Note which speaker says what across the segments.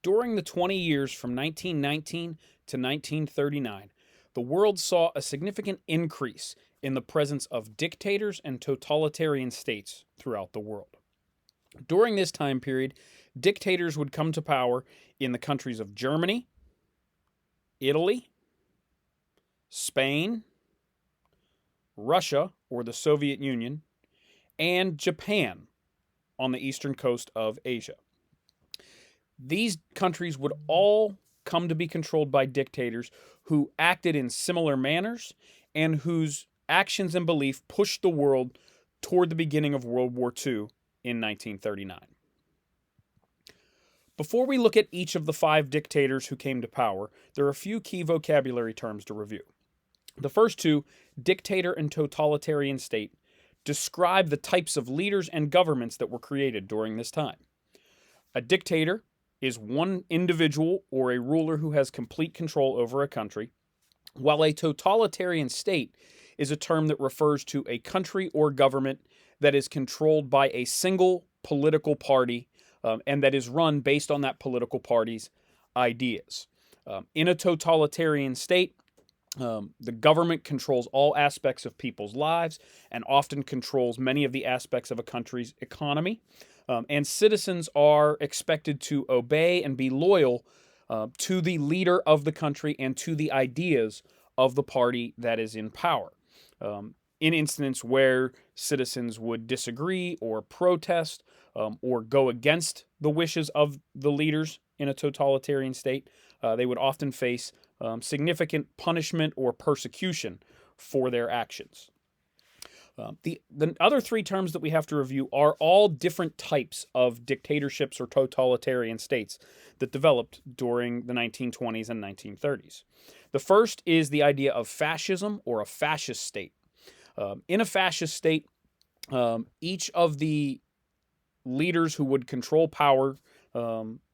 Speaker 1: During the 20 years from 1919 to 1939, the world saw a significant increase in the presence of dictators and totalitarian states throughout the world. During this time period, dictators would come to power in the countries of Germany, Italy, Spain, Russia, or the Soviet Union, and Japan on the eastern coast of Asia. These countries would all come to be controlled by dictators who acted in similar manners and whose actions and belief pushed the world toward the beginning of World War II in 1939. Before we look at each of the 5 dictators who came to power, there are a few key vocabulary terms to review. The first two, dictator and totalitarian state, describe the types of leaders and governments that were created during this time. A dictator is one individual or a ruler who has complete control over a country, while a totalitarian state is a term that refers to a country or government that is controlled by a single political party and that is run based on that political party's ideas. In a totalitarian state, the government controls all aspects of people's lives and often controls many of the aspects of a country's economy. And citizens are expected to obey and be loyal to the leader of the country and to the ideas of the party that is in power. In instances where citizens would disagree or protest or go against the wishes of the leaders in a totalitarian state, they would often face significant punishment or persecution for their actions. The other 3 terms that we have to review are all different types of dictatorships or totalitarian states that developed during the 1920s and 1930s. The first is the idea of fascism or a fascist state. In a fascist state, each of the leaders who would control power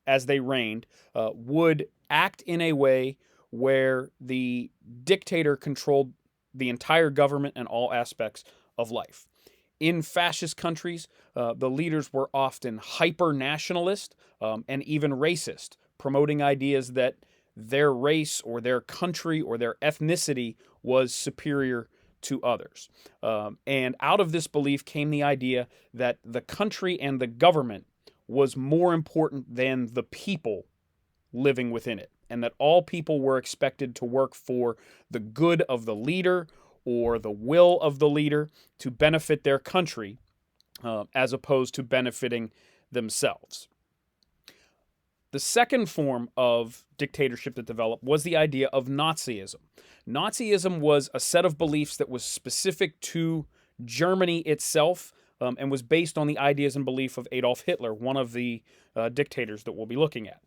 Speaker 1: as they reigned would act in a way where the dictator controlled the entire government and all aspects of life. In fascist countries, the leaders were often hyper-nationalist and even racist, promoting ideas that their race or their country or their ethnicity was superior to others. And out of this belief came the idea that the country and the government was more important than the people living within it, and that all people were expected to work for the good of the leader or the will of the leader to benefit their country as opposed to benefiting themselves. The second form of dictatorship that developed was the idea of Nazism. Nazism was a set of beliefs that was specific to Germany itself and was based on the ideas and belief of Adolf Hitler, one of the dictators that we'll be looking at.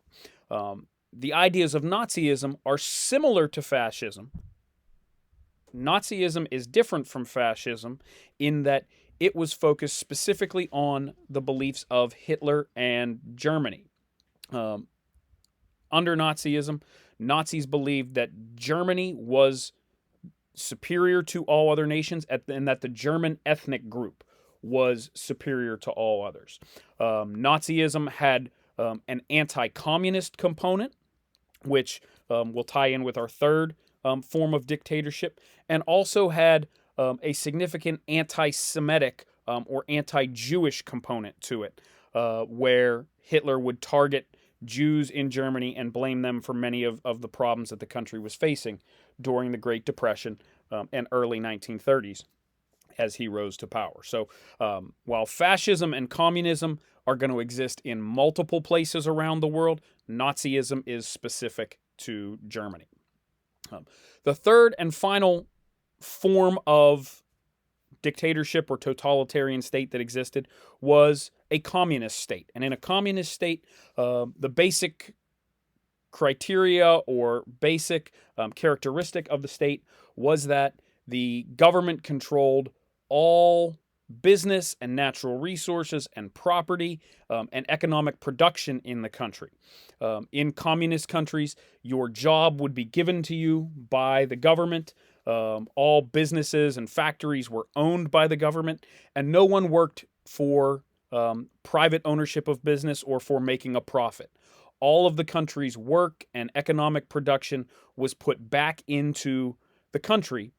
Speaker 1: The ideas of Nazism are similar to fascism. Nazism is different from fascism in that it was focused specifically on the beliefs of Hitler and Germany. Under Nazism, Nazis believed that Germany was superior to all other nations and that the German ethnic group was superior to all others. Nazism had an anti-communist component, which will tie in with our third form of dictatorship, and also had a significant anti-Semitic or anti-Jewish component to it, where Hitler would target Jews in Germany and blame them for many of the problems that the country was facing during the Great Depression and early 1930s as he rose to power. So while fascism and communism are going to exist in multiple places around the world, Nazism is specific to Germany. The third and final form of dictatorship or totalitarian state that existed was a communist state. And in a communist state, the basic criteria or basic characteristic of the state was that the government controlled all business and natural resources and property and economic production in the country. In communist countries, your job would be given to you by the government. All businesses and factories were owned by the government, and no one worked for private ownership of business or for making a profit. all of the country's work and economic production was put back into the country,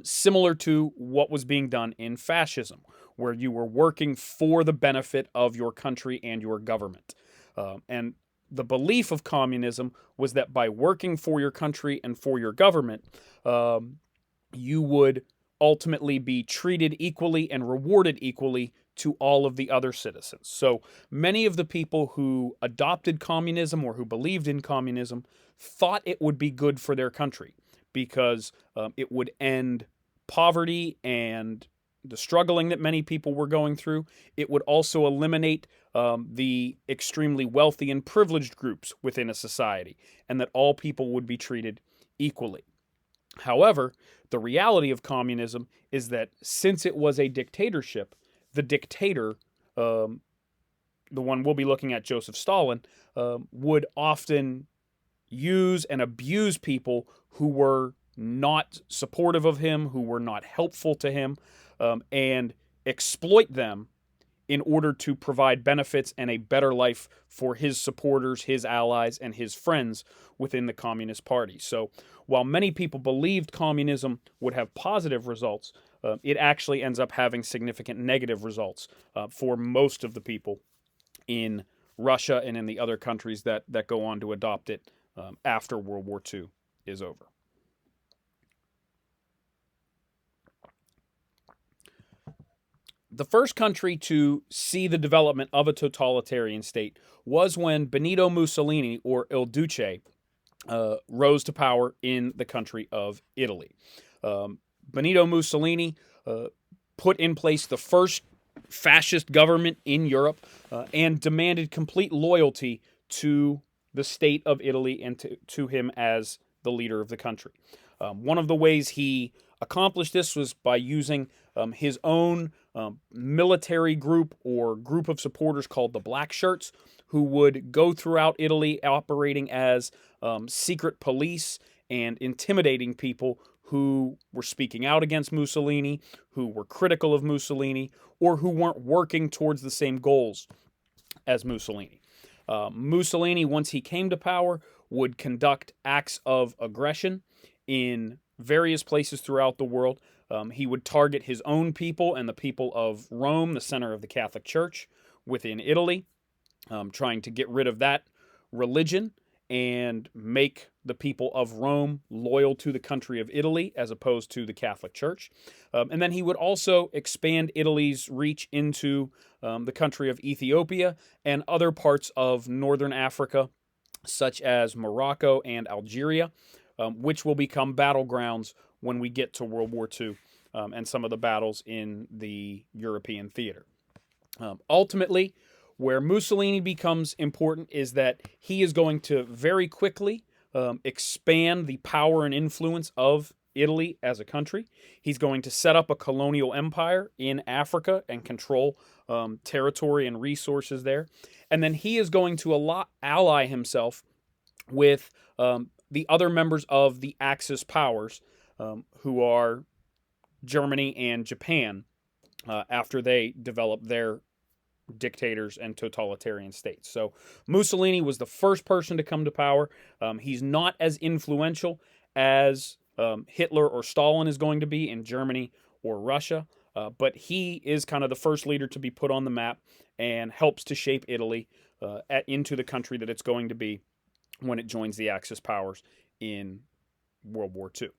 Speaker 1: similar to what was being done in fascism, where you were working for the benefit of your country and your government. And the belief of communism was that by working for your country and for your government, you would ultimately be treated equally and rewarded equally to all of the other citizens. So many of the people who adopted communism or who believed in communism thought it would be good for their country because it would end poverty and the struggling that many people were going through. It would also eliminate the extremely wealthy and privileged groups within a society, and that all people would be treated equally. However, the reality of communism is that since it was a dictatorship, the dictator, the one we'll be looking at, Joseph Stalin, would often use and abuse people who were not supportive of him, who were not helpful to him, and exploit them in order to provide benefits and a better life for his supporters, his allies, and his friends within the Communist Party. So while many people believed communism would have positive results, it actually ends up having significant negative results for most of the people in Russia and in the other countries that go on to adopt it after World War II is over. The first country to see the development of a totalitarian state was when Benito Mussolini, or Il Duce, rose to power in the country of Italy. Benito Mussolini put in place the first fascist government in Europe and demanded complete loyalty to the state of Italy and to him as the leader of the country. One of the ways he accomplished this was by using his own military group or group of supporters called the Black Shirts, who would go throughout Italy operating as secret police and intimidating people who were speaking out against Mussolini, who were critical of Mussolini, or who weren't working towards the same goals as Mussolini. Mussolini, once he came to power, would conduct acts of aggression in various places throughout the world. He would target his own people and the people of Rome, the center of the Catholic Church within Italy, trying to get rid of that religion and make the people of Rome loyal to the country of Italy as opposed to the Catholic Church. And then he would also expand Italy's reach into the country of Ethiopia and other parts of northern Africa, such as Morocco and Algeria, which will become battlegrounds when we get to World War II and some of the battles in the European theater. Ultimately, where Mussolini becomes important is that he is going to very quickly expand the power and influence of Italy as a country. He's going to set up a colonial empire in Africa and control territory and resources there. And then he is going to ally himself with the other members of the Axis powers, who are Germany and Japan, after they develop their dictators and totalitarian states. So Mussolini was the first person to come to power. He's not as influential as Hitler or Stalin is going to be in Germany or Russia, but he is kind of the first leader to be put on the map and helps to shape Italy into the country that it's going to be when it joins the Axis powers in World War II.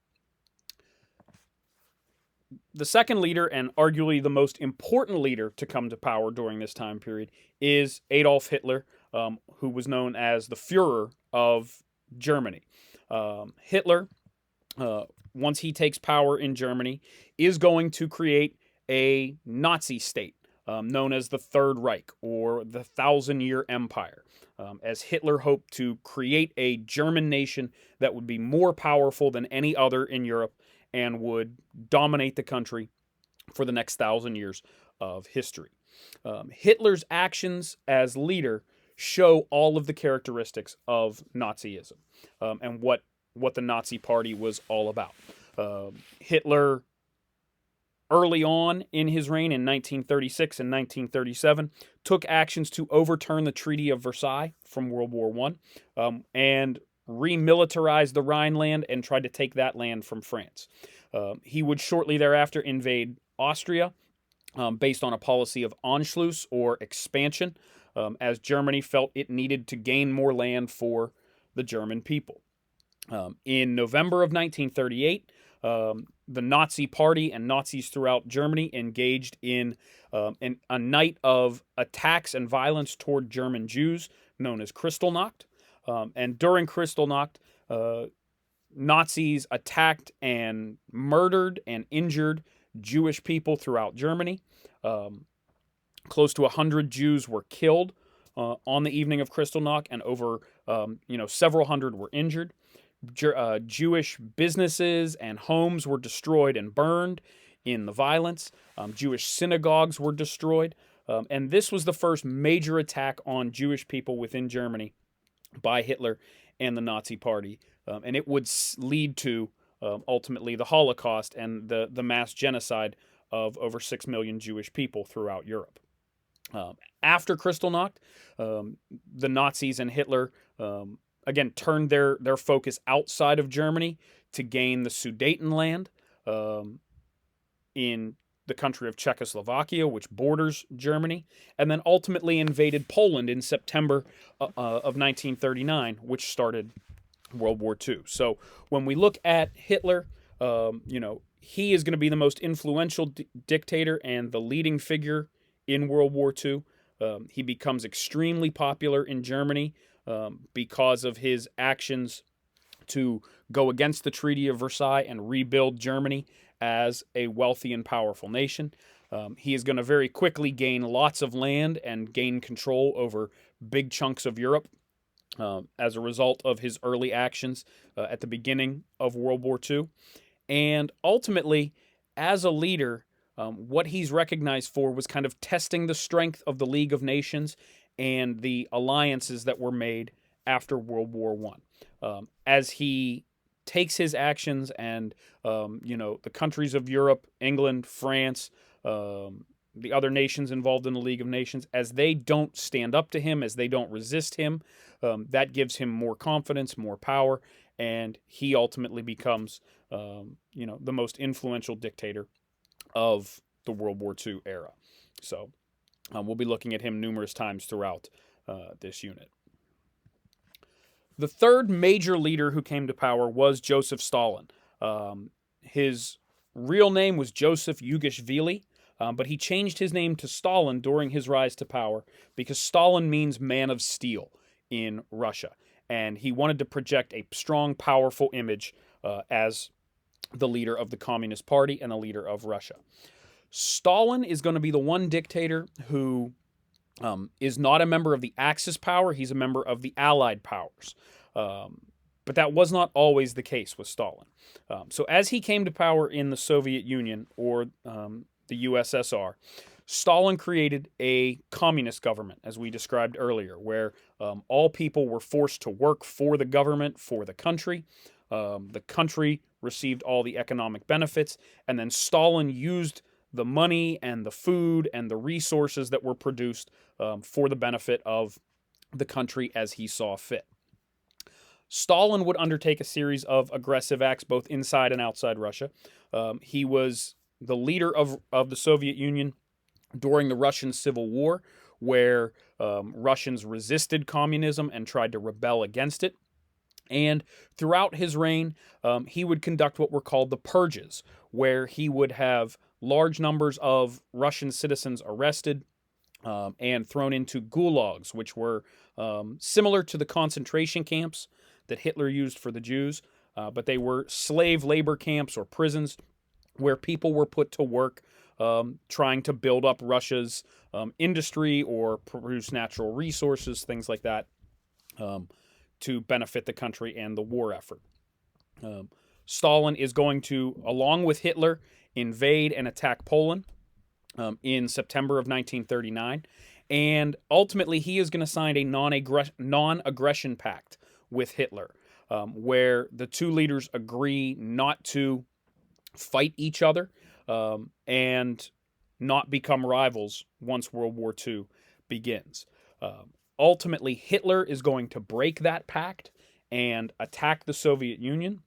Speaker 1: The second leader, and arguably the most important leader to come to power during this time period, is Adolf Hitler, who was known as the Führer of Germany. Hitler, once he takes power in Germany, is going to create a Nazi state known as the Third Reich, or the Thousand-Year Empire, as Hitler hoped to create a German nation that would be more powerful than any other in Europe and would dominate the country for the next 1,000 years of history. Hitler's actions as leader show all of the characteristics of Nazism and what the Nazi Party was all about. Hitler early on in his reign in 1936 and 1937, took actions to overturn the Treaty of Versailles from World War I, and remilitarized the Rhineland and tried to take that land from France. He would shortly thereafter invade Austria, based on a policy of Anschluss, or expansion, as Germany felt it needed to gain more land for the German people. In November of 1938, the Nazi Party and Nazis throughout Germany engaged in a night of attacks and violence toward German Jews known as Kristallnacht. And during Kristallnacht, Nazis attacked and murdered and injured Jewish people throughout Germany. Close to 100 Jews were killed on the evening of Kristallnacht, and over several hundred were injured. Jewish businesses and homes were destroyed and burned in the violence. Jewish synagogues were destroyed. And this was the first major attack on Jewish people within Germany by Hitler and the Nazi Party. And it would lead to, ultimately, the Holocaust and the mass genocide of over 6 million Jewish people throughout Europe. After Kristallnacht, the Nazis and Hitler again turned their focus outside of Germany to gain the Sudetenland in the country of Czechoslovakia, which borders Germany, and then ultimately invaded Poland in September of 1939, which started World War II. So when we look at Hitler, he is going to be the most influential dictator and the leading figure in World War II. He becomes extremely popular in Germany because of his actions to go against the Treaty of Versailles and rebuild Germany as a wealthy and powerful nation. He is going to very quickly gain lots of land and gain control over big chunks of Europe as a result of his early actions at the beginning of World War II. And ultimately, as a leader, what he's recognized for was kind of testing the strength of the League of Nations and the alliances that were made after World War I. As he takes his actions and, the countries of Europe, England, France, the other nations involved in the League of Nations, as they don't stand up to him, as they don't resist him, that gives him more confidence, more power, and he ultimately becomes, the most influential dictator of the World War II era. So we'll be looking at him numerous times throughout this unit. The third major leader who came to power was Joseph Stalin. His real name was Joseph Yugishvili, but he changed his name to Stalin during his rise to power because Stalin means man of steel in Russia. And he wanted to project a strong, powerful image as the leader of the Communist Party and the leader of Russia. Stalin is going to be the one dictator who is not a member of the Axis power. He's a member of the Allied powers. But that was not always the case with Stalin. So as he came to power in the Soviet Union, or the USSR, Stalin created a communist government, as we described earlier, where all people were forced to work for the government, for the country. The country received all the economic benefits, and then Stalin used the money and the food and the resources that were produced for the benefit of the country as he saw fit. Stalin would undertake a series of aggressive acts both inside and outside Russia. He was the leader of the Soviet Union during the Russian Civil War, where Russians resisted communism and tried to rebel against it. And throughout his reign, he would conduct what were called the purges, where he would have large numbers of Russian citizens arrested and thrown into gulags, which were similar to the concentration camps that Hitler used for the Jews, but they were slave labor camps or prisons where people were put to work trying to build up Russia's industry or produce natural resources, things like that, to benefit the country and the war effort. Stalin is going to, along with Hitler, invade and attack Poland in September of 1939, and ultimately he is going to sign a non-aggression pact with Hitler, where the two leaders agree not to fight each other, and not become rivals once World War II begins. Ultimately, Hitler is going to break that pact and attack the Soviet Union,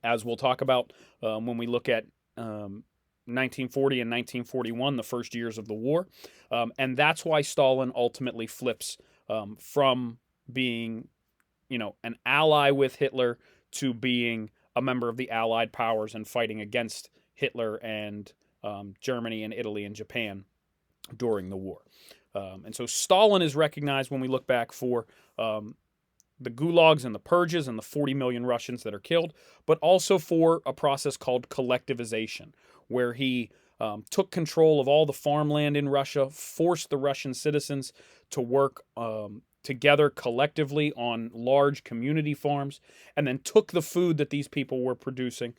Speaker 1: as we'll talk about when we look at 1940 and 1941, the first years of the war. And that's why Stalin ultimately flips from being, an ally with Hitler to being a member of the Allied powers and fighting against Hitler and Germany and Italy and Japan during the war. And so Stalin is recognized when we look back for the gulags and the purges and the 40 million Russians that are killed, but also for a process called collectivization, where he took control of all the farmland in Russia, forced the Russian citizens to work together collectively on large community farms, and then took the food that these people were producing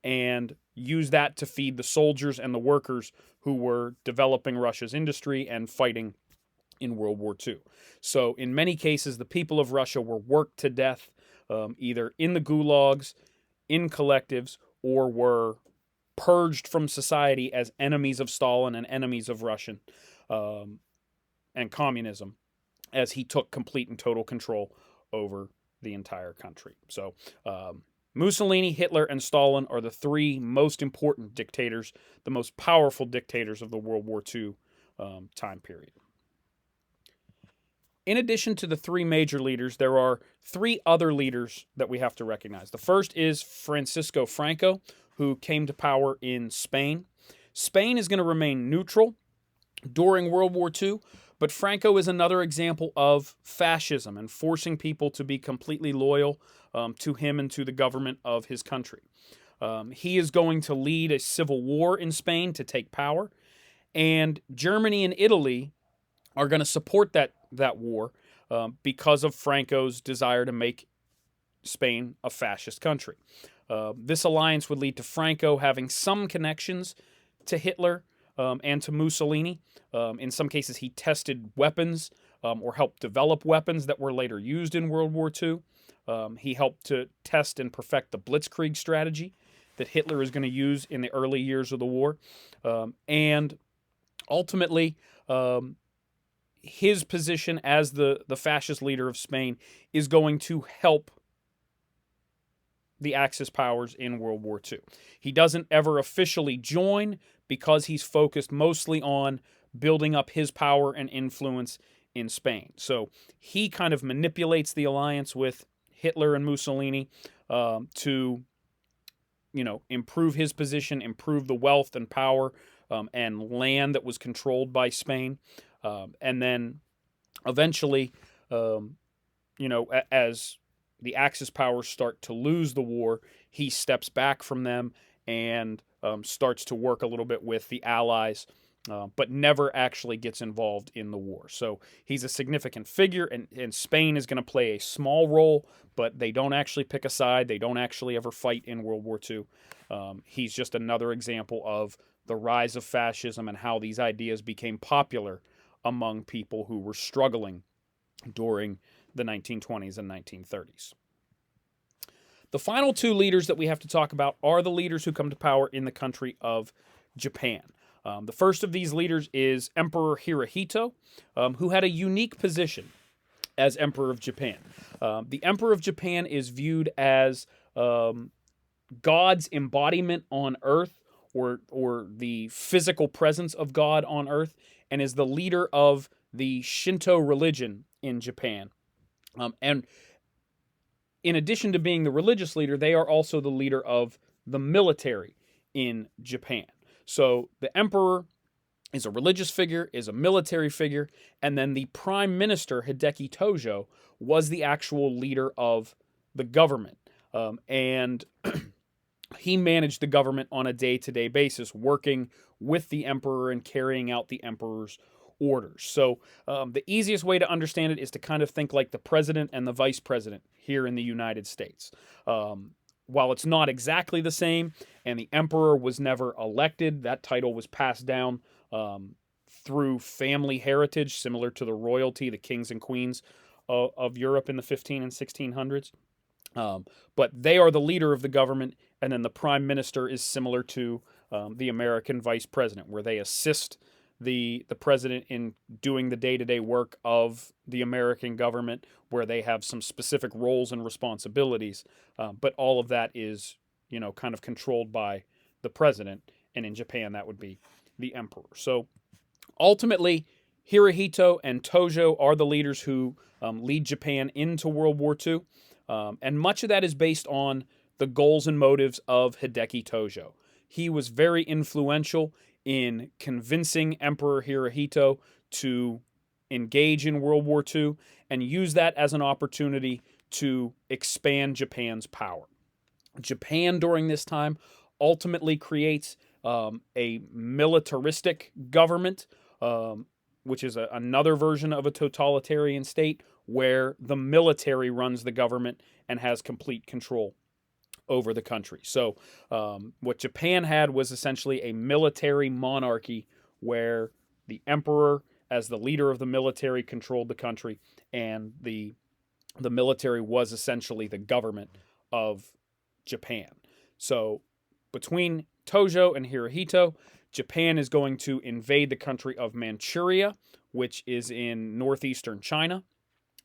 Speaker 1: and used that to feed the soldiers and the workers who were developing Russia's industry and fighting in World War II. So in many cases, the people of Russia were worked to death either in the gulags, in collectives, or were purged from society as enemies of Stalin and enemies of Russian and communism, as he took complete and total control over the entire country. So Mussolini, Hitler, and Stalin are the three most important dictators, the most powerful dictators of the World War II time period. In addition to the three major leaders, there are three other leaders that we have to recognize. The first is Francisco Franco, who came to power in Spain. Spain is going to remain neutral during World War II, but Franco is another example of fascism and forcing people to be completely loyal to him and to the government of his country. He is going to lead a civil war in Spain to take power, and Germany and Italy are going to support that war because of Franco's desire to make Spain a fascist country. This alliance would lead to Franco having some connections to Hitler and to Mussolini. In some cases, he tested weapons or helped develop weapons that were later used in World War II. He helped to test and perfect the Blitzkrieg strategy that Hitler is going to use in the early years of the war. And ultimately, his position as the fascist leader of Spain is going to help the Axis powers in World War II. He doesn't ever officially join because he's focused mostly on building up his power and influence in Spain. So he kind of manipulates the alliance with Hitler and Mussolini to, improve his position, improve the wealth and power and land that was controlled by Spain. And then eventually, as the Axis powers start to lose the war, he steps back from them and starts to work a little bit with the Allies, but never actually gets involved in the war. So he's a significant figure, and Spain is going to play a small role, but they don't actually pick a side. They don't actually ever fight in World War II. He's just another example of the rise of fascism and how these ideas became popular among people who were struggling during the 1920s and 1930s. The final two leaders that we have to talk about are the leaders who come to power in the country of Japan. The first of these leaders is Emperor Hirohito, who had a unique position as Emperor of Japan. The Emperor of Japan is viewed as God's embodiment on Earth, or the physical presence of God on Earth, and is the leader of the Shinto religion in Japan. And in addition to being the religious leader, they are also the leader of the military in Japan. So the emperor is a religious figure, is a military figure, and then the prime minister, Hideki Tojo, was the actual leader of the government. And he managed the government on a day-to-day basis, working with the emperor and carrying out the emperor's orders. So the easiest way to understand it is to kind of think like the president and the vice president here in the United States. While it's not exactly the same, and the emperor was never elected, that title was passed down through family heritage, similar to the royalty, the kings and queens of Europe in the 15 and 1600s. But they are the leader of the government, and then the prime minister is similar to the American vice president, where they assist the president in doing the day-to-day work of the American government, where they have some specific roles and responsibilities, but all of that is, kind of controlled by the president, and in Japan that would be the emperor. So ultimately, Hirohito and Tojo are the leaders who lead Japan into World War II, and much of that is based on the goals and motives of Hideki Tojo. He was very influential in convincing Emperor Hirohito to engage in World War II and use that as an opportunity to expand Japan's power. Japan during this time ultimately creates a militaristic government, which is another version of a totalitarian state where the military runs the government and has complete control over the country. So what Japan had was essentially a military monarchy where the emperor, as the leader of the military, controlled the country, and the military was essentially the government of Japan. So between Tojo and Hirohito, Japan is going to invade the country of Manchuria, which is in northeastern China,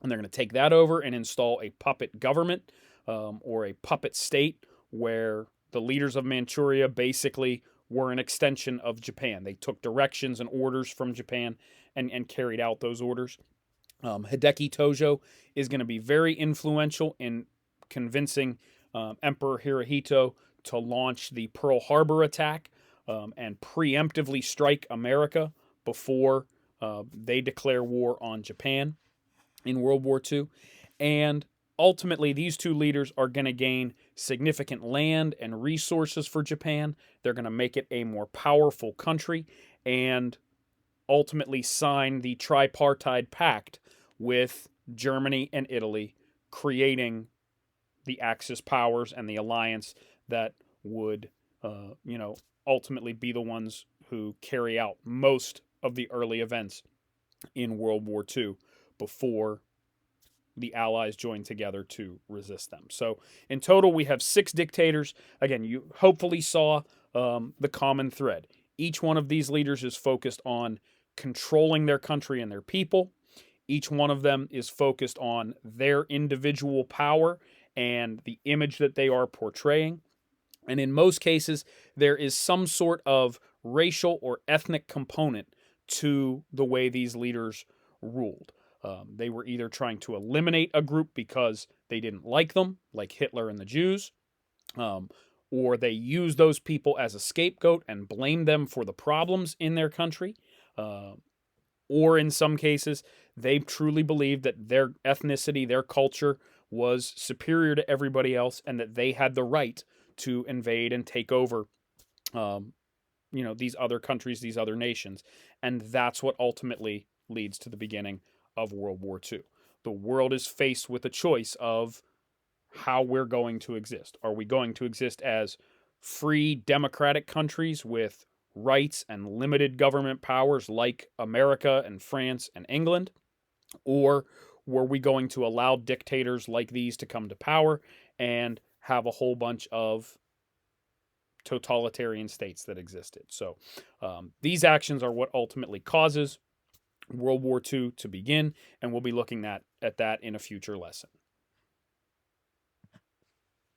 Speaker 1: and they're going to take that over and install a puppet government, or a puppet state, where the leaders of Manchuria basically were an extension of Japan. They took directions and orders from Japan and carried out those orders. Hideki Tojo is going to be very influential in convincing Emperor Hirohito to launch the Pearl Harbor attack and preemptively strike America before they declare war on Japan in World War II. And ultimately, these two leaders are going to gain significant land and resources for Japan. They're going to make it a more powerful country and ultimately sign the tripartite pact with Germany and Italy, creating the Axis powers and the alliance that would, ultimately be the ones who carry out most of the early events in World War II before the Allies joined together to resist them. So in total, we have 6 dictators. Again, you hopefully saw the common thread. Each one of these leaders is focused on controlling their country and their people. Each one of them is focused on their individual power and the image that they are portraying. And in most cases, there is some sort of racial or ethnic component to the way these leaders ruled. They were either trying to eliminate a group because they didn't like them, like Hitler and the Jews, or they used those people as a scapegoat and blamed them for the problems in their country. Or in some cases, they truly believed that their ethnicity, their culture was superior to everybody else and that they had the right to invade and take over, these other countries, these other nations. And that's what ultimately leads to the beginning of World War II. The world is faced with a choice of how we're going to exist. Are we going to exist as free democratic countries with rights and limited government powers like America and France and England? Or were we going to allow dictators like these to come to power and have a whole bunch of totalitarian states that existed? So these actions are what ultimately causes World War II to begin, and we'll be looking at that in a future lesson.